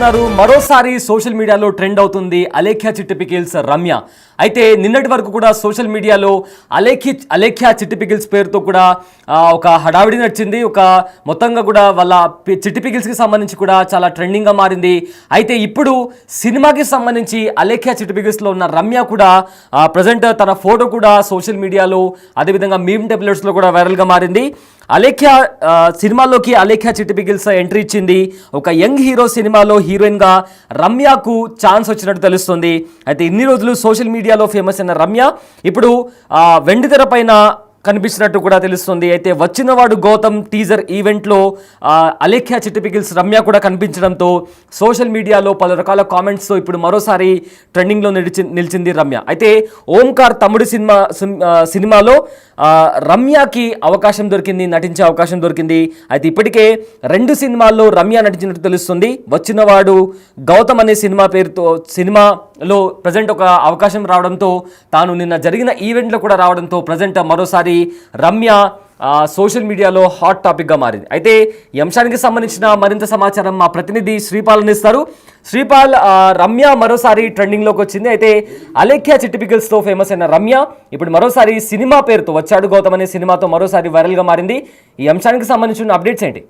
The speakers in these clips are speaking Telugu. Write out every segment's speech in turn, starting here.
చూస్తున్నారు మరోసారి సోషల్ మీడియాలో ట్రెండ్ అవుతుంది అలేఖ్య చిట్టి పికిల్స్ రమ్య. అయితే నిన్నటి వరకు కూడా సోషల్ మీడియాలో అలేఖ్య చిట్టి పికిల్స్ పేరుతో కూడా ఒక హడావిడి నడిచింది. ఒక మొత్తంగా కూడా వాళ్ళ చిట్టి పికిల్స్కి సంబంధించి కూడా చాలా ట్రెండింగ్గా మారింది. అయితే ఇప్పుడు సినిమాకి సంబంధించి అలేఖ్య చిట్టి పికిల్స్లో ఉన్న రమ్య కూడా ప్రజెంట్ తన ఫోటో కూడా సోషల్ మీడియాలో అదేవిధంగా మీమ్ టెంప్లెట్స్లో కూడా వైరల్గా మారింది. అలేఖ్య సినిమాలోకి అలేఖ్య చిట్టి పికిల్స్ ఎంట్రీ ఇచ్చింది. ఒక యంగ్ హీరో సినిమాలో హీరోయిన్గా రమ్యకు ఛాన్స్ వచ్చినట్టు తెలుస్తుంది. అయితే ఇన్ని రోజులు సోషల్ మీడియాలో ఫేమస్ అయిన రమ్య ఇప్పుడు వెండితెర పైన కనిపిస్తున్నట్టు కూడా తెలుస్తుంది. అయితే వచ్చినవాడు గౌతమ్ టీజర్ ఈవెంట్లో అలేఖ్య చిట్టి పికిల్స్ రమ్య కూడా కనిపించడంతో సోషల్ మీడియాలో పలు రకాల కామెంట్స్తో ఇప్పుడు మరోసారి ట్రెండింగ్లో నిలిచింది రమ్య. అయితే ఓంకార్ తమ్ముడు సినిమాలో రమ్యకి అవకాశం దొరికింది, నటించే అవకాశం దొరికింది. అయితే ఇప్పటికే 2 సినిమాల్లో రమ్య నటించినట్టు తెలుస్తుంది. వచ్చినవాడు గౌతమ్ అనే సినిమాలో ప్రజెంట్ ఒక అవకాశం రావడంతో తాను నిన్న జరిగిన ఈవెంట్లో కూడా రావడంతో ప్రజెంట్ మరోసారి రమ్య సోషల్ మీడియాలో హాట్ టాపిక్గా మారింది. అయితే ఈ అంశానికి సంబంధించిన మరింత సమాచారం మా ప్రతినిధి శ్రీపాల్ అందిస్తారు. శ్రీపాల్, రమ్య మరోసారి ట్రెండింగ్లోకి వచ్చింది. అయితే అలేఖ్య చిట్టి పికిల్స్తో ఫేమస్ అయిన రమ్య ఇప్పుడు మరోసారి సినిమా పేరుతో వచ్చాడు గౌతమ్ అనే సినిమాతో మరోసారి వైరల్గా మారింది. ఈ అంశానికి సంబంధించిన అప్డేట్స్ ఏంటి?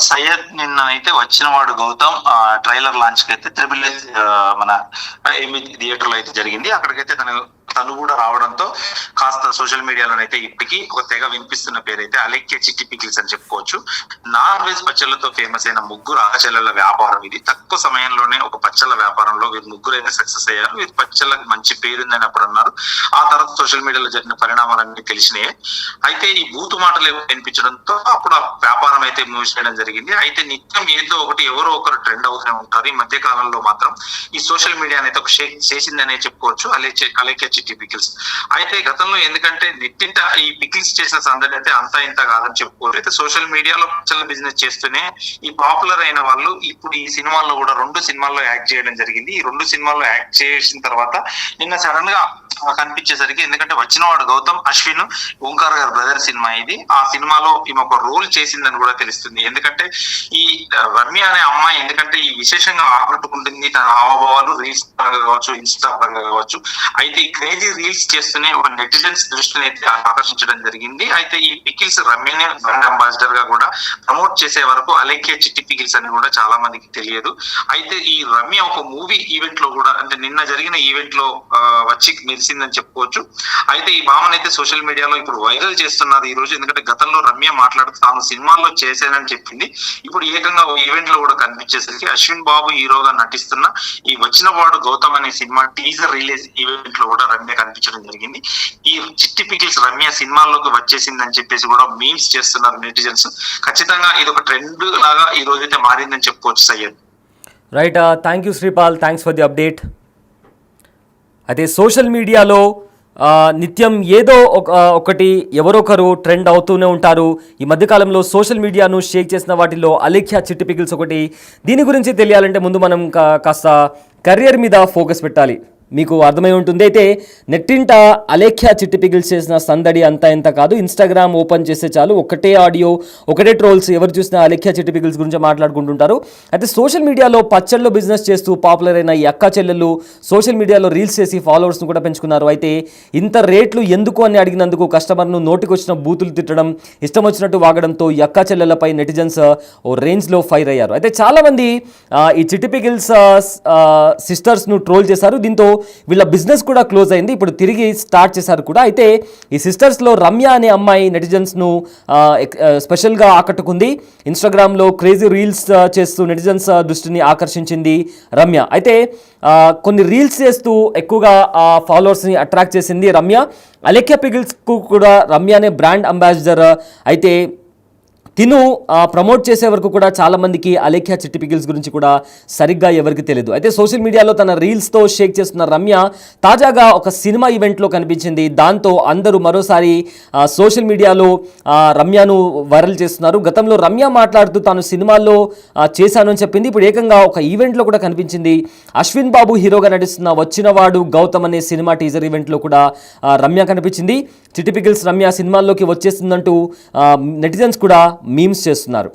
సయ్యద్ నిన్న అయితే వచ్చినవాడు గౌతమ్ ట్రైలర్ లాంచ్ కి అయితే మన థియేటర్ లో అయితే జరిగింది. అక్కడికైతే తను కూడా రావడంతో కాస్త సోషల్ మీడియాలోనైతే ఇప్పటికీ ఒక తెగ వినిపిస్తున్న పేరైతే అలేఖ్య చిట్టి పికిల్స్ అని చెప్పుకోవచ్చు. నాన్ వెజ్ పచ్చళ్ళతో ఫేమస్ అయిన ముగ్గురు ఆచళ్ళ వ్యాపారం ఇది. తక్కువ సమయంలోనే ఒక పచ్చళ్ళ వ్యాపారంలో వీరు ముగ్గురు అయితే సక్సెస్ అయ్యారు. వీరి పచ్చళ్ళకి మంచి పేరుందని అప్పుడు అన్నారు. ఆ తర్వాత సోషల్ మీడియాలో జరిగిన పరిణామాలన్నీ తెలిసినాయి. అయితే ఈ బూతు మాటలు వినిపించడంతో అప్పుడు ఆ వ్యాపారం అయితే మూవ్ చేయడం జరిగింది. అయితే నిత్యం ఏదో ఒకటి ఎవరో ఒకరు ట్రెండ్ అవుతూనే ఉంటారు. ఈ మధ్య కాలంలో మాత్రం ఈ సోషల్ మీడియా అనేది ఒక షేక్ చేసిందనే చెప్పుకోవచ్చు అలేఖ్య చిట్టి పికిల్స్. అయితే గతంలో ఎందుకంటే నెట్టింట ఈ పికిల్స్ చేసిన సందడి అయితే అంతా ఇంత కాదని చెప్పుకోవచ్చు. అయితే సోషల్ మీడియాలో పచ్చళ్ళ బిజినెస్ చేస్తూనే ఈ పాపులర్ అయిన వాళ్ళు ఇప్పుడు ఈ సినిమాల్లో కూడా 2 సినిమాల్లో యాక్ట్ చేయడం జరిగింది. ఈ 2 సినిమాల్లో యాక్ట్ చేసిన తర్వాత నిన్న సడన్ గా కనిపించేసరికి, ఎందుకంటే వచ్చినవాడు గౌతమ్ అశ్విన్ ఓంకార్ గారి బ్రదర్ సినిమా ఇది. ఆ సినిమాలో ఈమె ఒక రోల్ చేసిందని కూడా తెలుస్తుంది. ఎందుకంటే ఈ రమ్య అనే అమ్మాయి ఎందుకంటే ఈ విశేషంగా ఆకట్టుకుంటుంది. తన హావభావాలు రీల్స్ పరంగా కావచ్చు, ఇన్స్టా పరంగా కావచ్చు. అయితే ఈ క్రేజీ రీల్స్ చేస్తూనే ఒక నెటిజన్స్ దృష్టిని అయితే ఆకర్షించడం జరిగింది. అయితే ఈ పికిల్స్ రమ్యని బ్రాండ్ అంబాసిడర్ గా కూడా ప్రమోట్ చేసే వరకు అలేఖ్య చిట్టి పికిల్స్ అని కూడా చాలా మందికి తెలియదు. అయితే ఈ రమ్య ఒక మూవీ ఈవెంట్ లో కూడా, అంటే నిన్న జరిగిన ఈవెంట్ లో వచ్చి మెరిసిందని చెప్పుకోవచ్చు. అయితే ఈ భావన అయితే సోషల్ మీడియాలో ఇప్పుడు వైరల్ చేస్తున్నారు ఈ రోజు. ఎందుకంటే గతంలో రమ్య మాట్లాడుతూ తాను సినిమాల్లో చేశానని చెప్పింది. ఇప్పుడు ఏకంగా ఈవెంట్ లో కూడా కనిపించేసరికి అశ్విన్ బాబు హీరోగా నటిస్తున్న ఈ వచ్చినవాడు గౌతమ్ అనే సినిమా టీజర్ రిలీజ్ ఈవెంట్ లో కూడా రమ్య కనిపించడం జరిగింది. ఈ చిట్టి పికిల్స్ రమ్య సినిమాల్లోకి వచ్చేసిందని చెప్పేసి కూడా మీమ్స్ చేస్తున్నారు నెటిజన్స్. ఖచ్చితంగా ఇది ఒక ట్రెండ్ లాగా ఈ రోజు అయితే మారిందని చెప్పుకోవచ్చు Syed. Right, thank you Sripal, thanks for the update. అయితే సోషల్ మీడియాలో నిత్యం ఏదో ఒకటి ఎవరొకరు ట్రెండ్ అవుతూనే ఉంటారు. ఈ మధ్యకాలంలో సోషల్ మీడియాను షేక్ చేసిన వాటిల్లో అలేఖ్య చిట్టి పికిల్స్ ఒకటి. దీని గురించి తెలియాలంటే ముందు మనం కాస్త కెరియర్ మీద ఫోకస్ పెట్టాలి. మీకు అర్థమై ఉంటుంది. అయితే నెట్టింట అలేఖ్య చిట్టి పికిల్స్ చేసిన సందడి అంతా ఇంత కాదు. ఇన్స్టాగ్రామ్ ఓపెన్ చేస్తే చాలు ఒకటే ఆడియో, ఒకటే ట్రోల్స్. ఎవరు చూసినా అలేఖ్య చిట్టి పికిల్స్ గురించి మాట్లాడుకుంటుంటారు. అయితే సోషల్ మీడియాలో పచ్చళ్ళు బిజినెస్ చేస్తూ పాపులర్ అయిన ఈ అక్క చెల్లెళ్ళు సోషల్ మీడియాలో రీల్స్ చేసి ఫాలోవర్స్ను కూడా పెంచుకున్నారు. అయితే ఇంత రేట్లు ఎందుకు అని అడిగినందుకు కస్టమర్ను నోటికి వచ్చిన బూతులు తిట్టడం, ఇష్టం వచ్చినట్టు వాగడంతో ఈ అక్క చెల్లెలపై నెటిజన్స్ ఓ రేంజ్లో ఫైర్ అయ్యారు. అయితే చాలామంది ఈ చిట్టి పికిల్స్ సిస్టర్స్ను ట్రోల్ చేశారు. దీంతో వీళ్ళ బిజినెస్ కూడా క్లోజ్ అయింది. ఇప్పుడు తిరిగి స్టార్ట్ చేశారు కూడా. అయితే ఈ సిస్టర్స్లో రమ్య అనే అమ్మాయి నెటిజన్స్ను స్పెషల్గా ఆకట్టుకుంది. ఇన్స్టాగ్రామ్లో క్రేజీ రీల్స్ చేస్తూ నెటిజన్స్ దృష్టిని ఆకర్షించింది రమ్య. అయితే కొన్ని రీల్స్ చేస్తూ ఎక్కువగా ఫాలోవర్స్ని అట్రాక్ట్ చేసింది రమ్య. అలేఖ్య పికిల్స్కు కూడా రమ్య అనే బ్రాండ్ అంబాసిడర్. అయితే తిను ప్రమోట్ చేసే వరకు కూడా చాలామందికి అలేఖ్య చిట్టి పికిల్స్ గురించి కూడా సరిగ్గా ఎవరికి తెలియదు. అయితే సోషల్ మీడియాలో తన రీల్స్తో షేక్ చేస్తున్న రమ్య తాజాగా ఒక సినిమా ఈవెంట్లో కనిపించింది. దాంతో అందరూ మరోసారి సోషల్ మీడియాలో రమ్యను వైరల్ చేస్తున్నారు. గతంలో రమ్య మాట్లాడుతూ తాను సినిమాల్లో చేశాను అని చెప్పింది. ఇప్పుడు ఏకంగా ఒక ఈవెంట్లో కూడా కనిపించింది. అశ్విన్ బాబు హీరోగా నటిస్తున్న వచ్చినవాడు గౌతమ్ అనే సినిమా టీజర్ ఈవెంట్లో కూడా రమ్య కనిపించింది. చిట్టి పికిల్స్ రమ్య సినిమాల్లోకి వచ్చేస్తుందంటూ నెటిజన్స్ కూడా మీమ్స్ చేస్తున్నారు.